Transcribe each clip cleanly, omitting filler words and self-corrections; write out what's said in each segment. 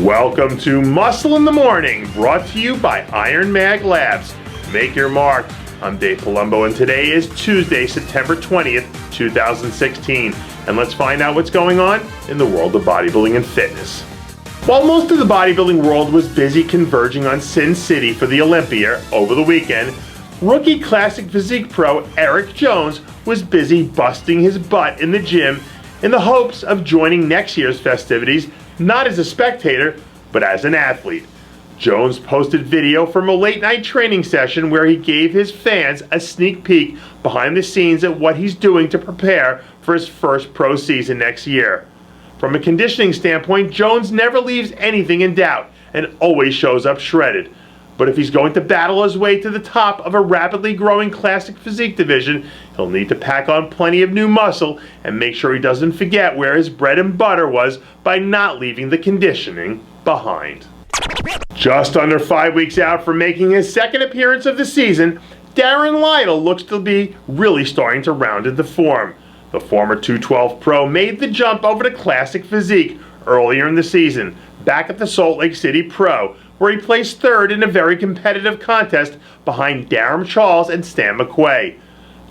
Welcome to Muscle in the Morning, brought to you by Iron Mag Labs. Make your mark. I'm Dave Palumbo, and today is Tuesday, September 20th, 2016. And let's find out what's going on in the world of bodybuilding and fitness. While most of the bodybuilding world was busy converging on Sin City for the Olympia over the weekend, rookie classic physique pro Erik Jones was busy busting his butt in the gym in the hopes of joining next year's festivities, not as a spectator, but as an athlete. Jones posted video from a late-night training session where he gave his fans a sneak peek behind the scenes at what he's doing to prepare for his first pro season next year. From a conditioning standpoint, Jones never leaves anything in doubt and always shows up shredded. But if he's going to battle his way to the top of a rapidly growing classic physique division, he'll need to pack on plenty of new muscle and make sure he doesn't forget where his bread and butter was by not leaving the conditioning behind. Just under 5 weeks out from making his second appearance of the season, Darren Lytle looks to be really starting to round into form. The former 212 pro made the jump over to classic physique earlier in the season, back at the Salt Lake City Pro, where he placed third in a very competitive contest behind Darren Charles and Stan McQuay.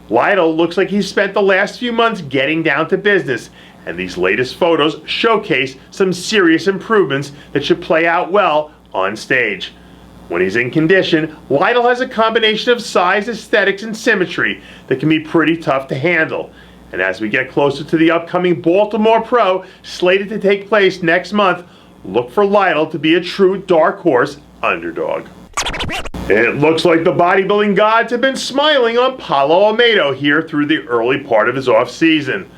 Lydell looks like he's spent the last few months getting down to business, and these latest photos showcase some serious improvements that should play out well on stage. When he's in condition, Lydell has a combination of size, aesthetics, and symmetry that can be pretty tough to handle. And as we get closer to the upcoming Baltimore Pro, slated to take place next month, look for Lytle to be a true dark horse underdog. It looks like the bodybuilding gods have been smiling on Paulo Almeida here through the early part of his off-season.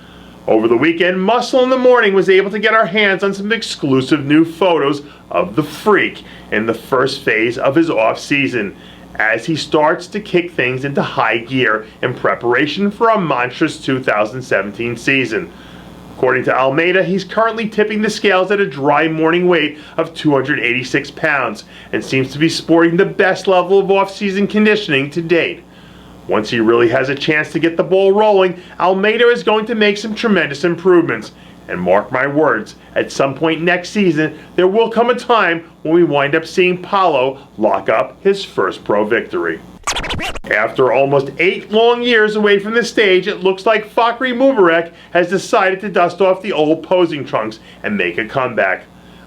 Over the weekend, Muscle in the Morning was able to get our hands on some exclusive new photos of the Freak in the first phase of his off-season, as he starts to kick things into high gear in preparation for a monstrous 2017 season. According to Almeida, he's currently tipping the scales at a dry morning weight of 286 pounds and seems to be sporting the best level of off-season conditioning to date. Once he really has a chance to get the ball rolling, Almeida is going to make some tremendous improvements. And mark my words, at some point next season, there will come a time when we wind up seeing Paulo lock up his first pro victory. After almost 8 long years away from the stage, it looks like Fahkri Mubarak has decided to dust off the old posing trunks and make a comeback.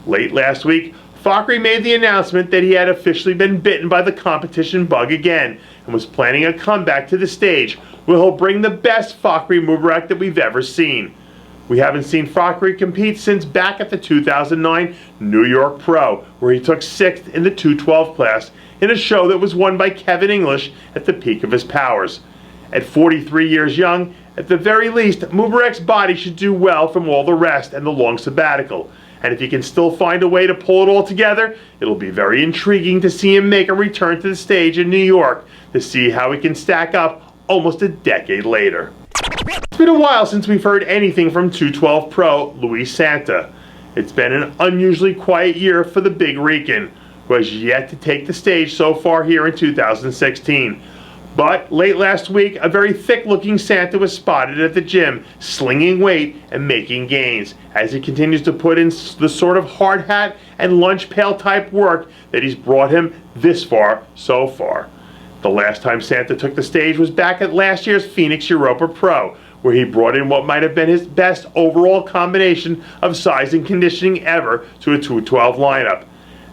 Late last week, Fakhri made the announcement that he had officially been bitten by the competition bug again and was planning a comeback to the stage where he'll bring the best Fahkri Mubarak that we've ever seen. We haven't seen Fakhri compete since back at the 2009 New York Pro, where he took 6th in the 212 class in a show that was won by Kevin English at the peak of his powers. At 43 years young, at the very least, Mubarak's body should do well from all the rest and the long sabbatical. And if he can still find a way to pull it all together, it'll be very intriguing to see him make a return to the stage in New York to see how he can stack up almost a decade later. It's been a while since we've heard anything from 212 Pro Luis Santa. It's been an unusually quiet year for the Big Rican, who has yet to take the stage so far here in 2016. But late last week, a very thick-looking Santa was spotted at the gym, slinging weight and making gains, as he continues to put in the sort of hard hat and lunch pail type work that he's brought him this far so far. The last time Santa took the stage was back at last year's Phoenix Europa Pro, where he brought in what might have been his best overall combination of size and conditioning ever to a 212 lineup.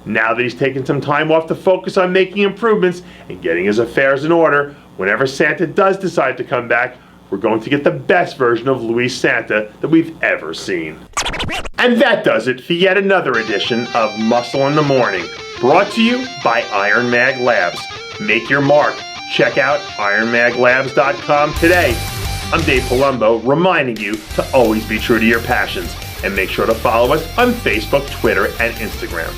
Now that he's taken some time off to focus on making improvements and getting his affairs in order, whenever Santa does decide to come back, we're going to get the best version of Luis Santa that we've ever seen. And that does it for yet another edition of Muscle in the Morning, brought to you by Iron Mag Labs. Make your mark. Check out ironmaglabs.com today. I'm Dave Palumbo, reminding you to always be true to your passions, and make sure to follow us on Facebook, Twitter, and Instagram.